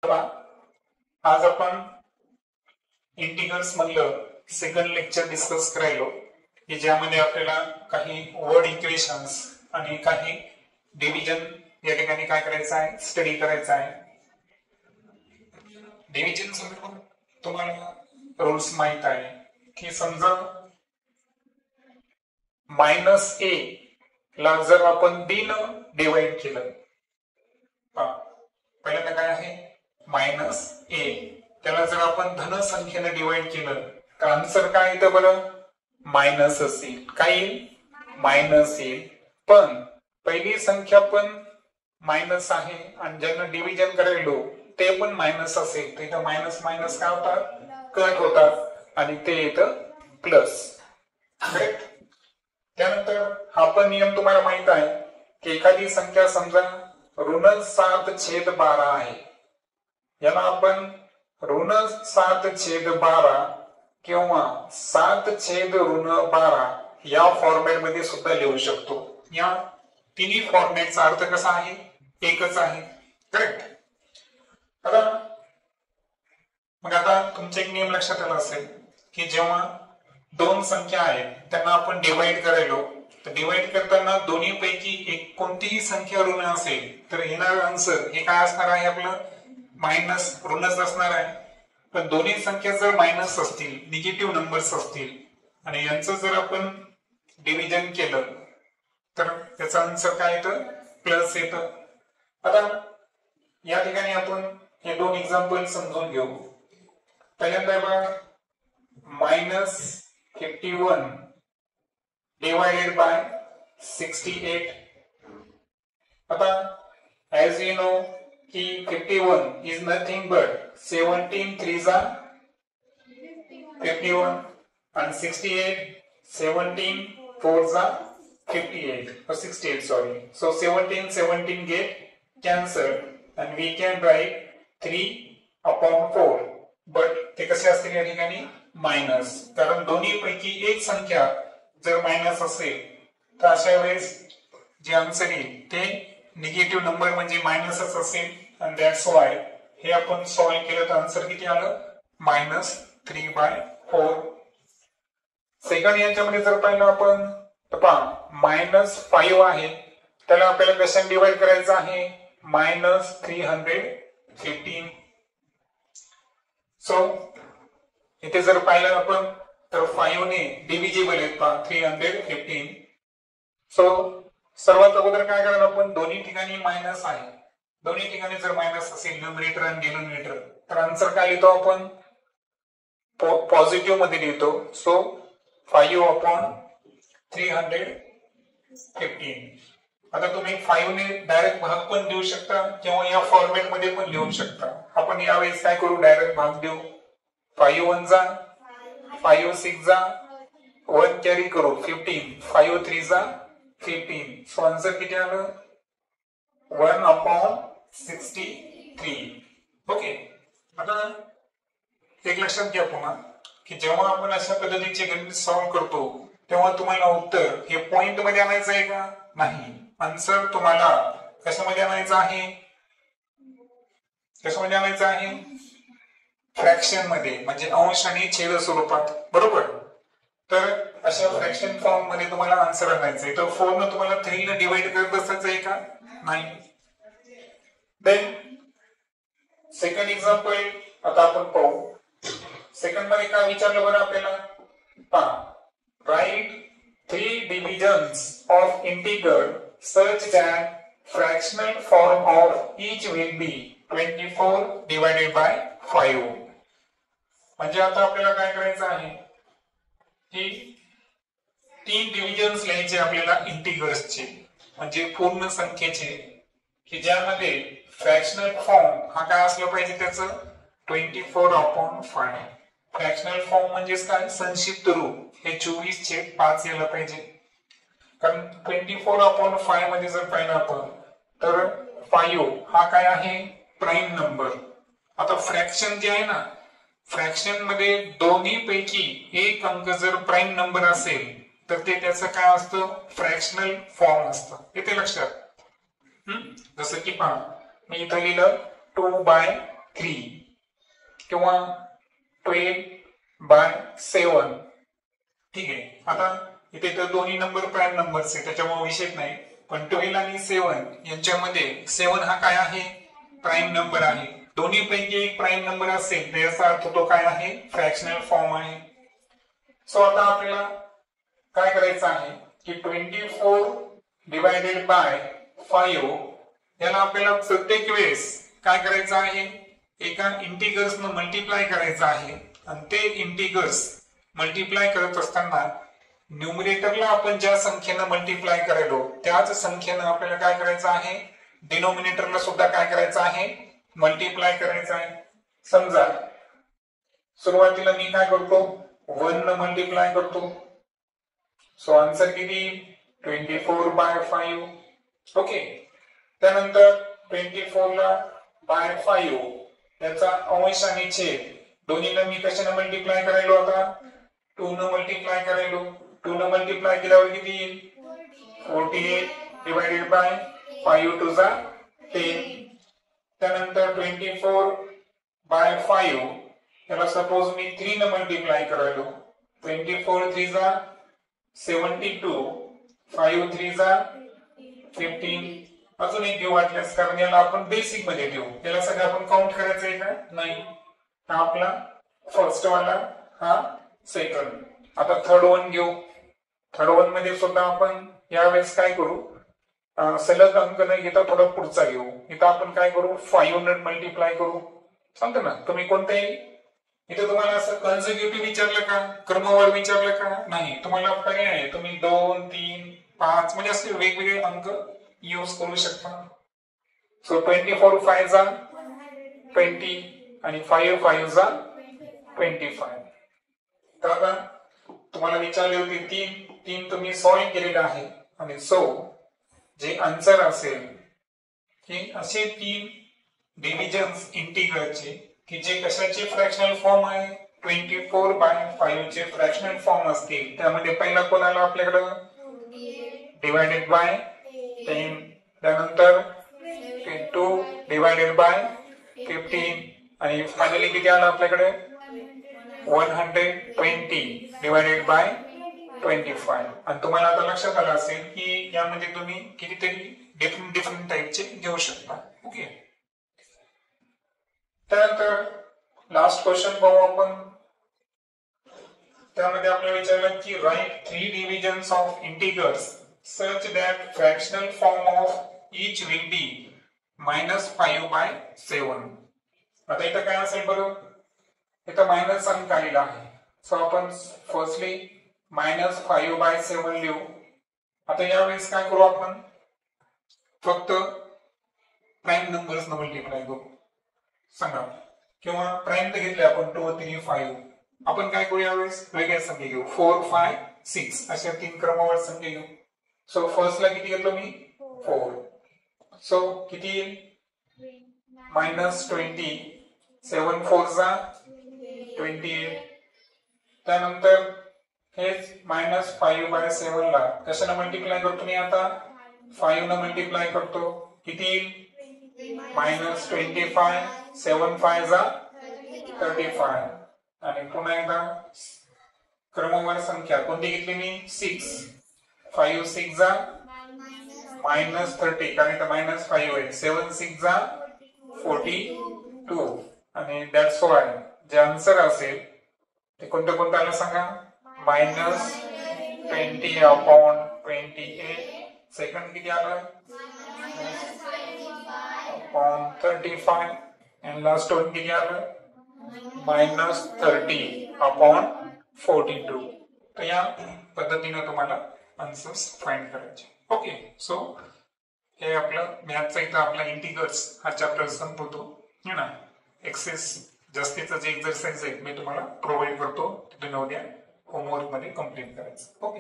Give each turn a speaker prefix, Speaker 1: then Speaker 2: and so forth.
Speaker 1: आज आपण इंटिग्रल्स मधलं सेकंड लेक्चर डिस्कस करायलो की ज्यामध्ये आपल्याला काही वर्ड इक्वेशन्स आणि काही डिव्हिजन या ठिकाणी काय करायचं आहे, स्टडी करायचा आहे. डिव्हिजन संदर्भात तुम्हाला रूल्स माहित आहे की समजा -a ला जर आपण b न डिवाइड केलं, पहिल्यांदा काय आहे -a, त्याला जर आपण धन संख्येने डिवाइड केलं तर आन्सर काय येतं बरं, मायनस असेल. काय मायनस येईल. पण पहिली संख्या पण मायनस आहे आणि ज्यांना डिव्हिजन करायलो ते पण मायनस असेल तर इथं मायनस मायनस काय होतात, कट होतात आणि ते येतं प्लस. करेक्ट. त्यानंतर हा पण नियम तुम्हाला माहित आहे की एखादी संख्या समजा ऋण 7/12 आहे, याला आपण ऋण 7/12 किंवा 7/12 या फॉर्मॅट मध्ये सुद्धा लिहू शकतो. या तिन्ही फॉर्मॅटचा अर्थ कसा आहे, एकच आहे. करेक्ट. मग आता तुमचा एक नियम लक्षात आला असेल की जेव्हा दोन संख्या आहेत त्यांना आपण डिवाइड करायलो तर डिवाइड करताना दोन्ही पैकी एक कोणतीही संख्या ऋण असेल तर येणारं आन्सर हे काय असणार आहे, आपलं मायनस ऋणच असणार आहे. पण दोन्ही संख्या जर मायनस असतील, निगेटिव्ह नंबर्स असतील आणि यांचं जर आपण डिव्हिजन केलं तर त्याचा आन्सर काय येतं, प्लस येतं. आता या ठिकाणी आपण हे दोन एक्झाम्पल समजून घेऊ. पहिल्यांदा बघा, -51 डिवाइडेड बाय 68. आता as you know की 51 is nothing but 17 3s are 51 and 68 17 4s are 58 or 68, sorry. So 17 get cancelled and we can write 3/4. but ते कसे असतील या ठिकाणी मायनस, कारण दोन्ही पैकी एक संख्या जर मायनस असेल तर अशा वेळेस जे आन्सर येईल ते निगेटिव्ह नंबर म्हणजे मायनसच असेल. आणि दॅट्स वाय हे आपण सॉल्व्ह केलं तर आन्सर किती आलं, -3/4. सेकंड याच्यामध्ये जर पाहिलं आपण तर पहा -5 आहे, त्याला आपल्याला कशाने डिवाइड करायचं आहे, -315. सो इथे जर पाहिलं आपण तर 5 ने डिव्हिजिबल आहेत 315. सो सर्वात अगोदर काय करायला आपण, दोन्ही ठिकाणी मायनस आहे, दोन्ही ठिकाणी जर मायनस असेल न्यूमरेटर आणि डिनोमिनेटर तर आन्सर काय लिहितो आपण, पॉझिटिव्ह मध्ये लिहितो. सो 5/315. आता तुम्ही 5 ने डायरेक्ट भाग पण देऊ शकता किंवा या फॉर्मॅट मध्ये पण लिहू शकता. आपण यावेळेस काय करू, डायरेक्ट भाग देऊ. 5 1 जा 5 6 जा 1 कॅरी करू 15, 5 3 जा 15. सो आन्सर किती आलं, 1/63. ओके. आता एक लक्षात घ्या पुन्हा की जेव्हा आपण अशा पद्धतीचे गणित सॉल्व्ह करतो तेव्हा तुम्हाला उत्तर हे पॉइंट मध्ये आणायचं आहे का, नाही. आन्सर तुम्हाला कशामध्ये आणायचं आहे, कशामध्ये आणायचं आहे, फ्रॅक्शन मध्ये, म्हणजे अंश आणि छेद स्वरूपात. बरोबर. तर अशा फ्रॅक्शन फॉर्म मध्ये तुम्हाला आन्सर आणायचंय. तर 4 न तुम्हाला 3 ने डिवाइड करत बसायचं आहे का, नाही. देन सेकंड एक्झाम्पल आता आपण पाहू. सेकंड मध्ये काय विचारलं बरं आपल्याला, write 3 divisions of integral such that fractional form of each will be 24 divided by 5. म्हणजे आता आपल्याला काय करायचं आहे की 3 डिव्हिजन्स लिहायचे आपल्याला इंटिग्रल्सचे, म्हणजे पूर्ण संख्येचे, की ज्यामध्ये फ्रॅक्शनल फॉर्म हा काय असला पाहिजे, त्याचं 24/5. फ्रॅक्शनल फॉर्म म्हणजेच काय, संक्षिप्त रूप, हे 24/5 यायला पाहिजे. कारण 24/5 मध्ये जर पाहिलं आपण तर 5 हा काय आहे, प्राईम नंबर. आता फ्रॅक्शन जे आहे ना, फ्रॅक्शन मध्ये दोन्ही पैकी एक अंक जर प्राईम नंबर असेल तर ते त्याचं काय असतं, फ्रॅक्शनल फॉर्म असतं. येते लक्षात. जसं की पहा, मी इथं लिहिलं 2/3. 3 किंवा 12/7. ठीक आहे. आता इथे तर दोन्ही नंबर प्राईम नंबर्स आहे, त्याच्यामुळे विषय नाही. पण 12 आणि 7 यांच्यामध्ये 7 हा काय आहे? प्राईम नंबर आहे. दोन्ही पैकी एक प्राईम नंबर असेल तर याचा अर्थ तो काय आहे? फ्रॅक्शनल फॉर्म आहे. सो आता आपल्याला काय करायचं आहे की 24 डिवायडेड बाय 5 याला आपल्याला प्रत्येक वेळेस काय करायचं आहे? एका इंटिग्रस न मल्टिप्लाय करायचं आहे. आणि ते इंटिग्रस मल्टिप्लाय करत असताना न्यूमरेटरला आपण ज्या संख्येनं मल्टिप्लाय करायलो त्याच संख्येनं आपल्याला काय करायचं आहे? डिनोमिनेटरला सुद्धा काय करायचं आहे? मल्टिप्लाय करायचं आहे. समजा सुरुवातीला मी काय करतो? 1 न मल्टिप्लाय करतो. सो आन्सर किती? 24/5. ओके. त्यानंतर 24 ला बाय 5 याचा अंश आणि छेद दोन्हीला मी कशाने मल्टिप्लाय करायलो? आता 2 न मल्टिप्लाय करायलो. 2 न मल्टिप्लाय केल्यावर किती येईल? 48 डिवायडेड बाय 5 2 जा 10. त्यानंतर 24/5 याला सपोज मी 3 न मल्टिप्लाय करायलो. 24 3 जा 72, 5 3 जा 15. अजून एक घेऊ वाटल्यास, कारण याला आपण बेसिक मध्ये घेऊ. याला सगळं आपण काउंट करायचं आहे का? नाही. हा आपला फर्स्ट वाला, हा सेकंड. आता थर्ड वन घेऊ. थर्ड वन मध्ये सुद्धा आपण यावेळेस काय करू? सलग अंक न घेता थोडा पुढचा घेऊ. इथं आपण काय करू? 5 न मल्टिप्लाय करू. सांगतो ना तुम्ही कोणत्याही. इथे तुम्हाला असं कन्झर्वेटिव्ह विचारलं का? क्रमवार विचारलं का? नाही. तुम्हाला पर्याय आहे. तुम्ही 2 3 5 म्हणजे असे वेगवेगळे अंक यूज करू शकता. सो 24 5 जा 20 आणि 5 5 जा 25. तर आता तुम्हाला विचारले होते 3 तुम्ही सॉल्व्ह केलेलं आहे. आणि सो जे आन्सर असेल हे असे 3 डिव्हिजन्स इंटिग्रलचे की जे कशाचे फ्रॅक्शनल फॉर्म आहे? 24/5 चे फ्रॅक्शनल फॉर्म असतील. त्यामध्ये पहिला कोणाला आपल्याकडं? Divided by 10. त्यानंतर 2 डिवायडेड बाय 15 आणि फायनली किती आलं आपल्याकडे? 120 डिवायडेड बाय 25. आणि तुम्हाला आता लक्षात आलं असेल की यामध्ये तुम्ही कितीतरी डिफरंट टाईपचे घेऊ शकता. ओके. त्यानंतर लास्ट क्वेश्चन पाहू आपण. त्यामध्ये आपल्याला विचारलं की write 3 divisions of integrals such that fractional form of each will be -5/7. आता इथं काय असेल बरं? इथं मायनस अंक आलेला आहे. सो आपण फर्स्टली -5/7 लिहू. आता यावेळेस काय करू आपण? फक्त प्राईम नंबर्स न मल्टिप्लाय करू. सांगा. किंवा प्राईम तर घेतले आपण 2 3 5. आपण काय करू यावेळेस? वेगळ्या संख्या घेऊ. 4 5 6 अशा 3 क्रमवार संख्या घेऊ. सो फर्स्ट ला किती घेतलो मी? 4. सो किती येईल? -20. 7 4 जा 28. त्यानंतर हेच -5/7 ला कशाने मल्टिप्लाय करतो मी? आता 5 न मल्टिप्लाय करतो. किती येईल? -25. 7 5 जा 35. आणि पुन्हा एकदा क्रमवार संख्या कोणती घेतली मी? 6. 5 6 जा -30 कारण इथं -5 आहे. 7 6 जा 42. आणि दॅट्स वाय जे आन्सर असेल ते कोणतं आलं सांगा? -20/28. सेकंड किती आलं? -35. आणि लास्ट वन किती आलं? -30/42. तर या पद्धतीने तुम्हाला आन्सर्स फाइंड करायचे. ओके. सो हे आपलं मॅथचा इथं आपला इंटिग्रल्स हा चॅप्टर संपवतो है ना. एक्सेस जास्तीचं जे एक्सरसाइज आहे मी तुम्हाला प्रोव्हाइड करतो. तुम्ही उद्या होमवर्क मध्ये कंप्लीट करायचं. ओके.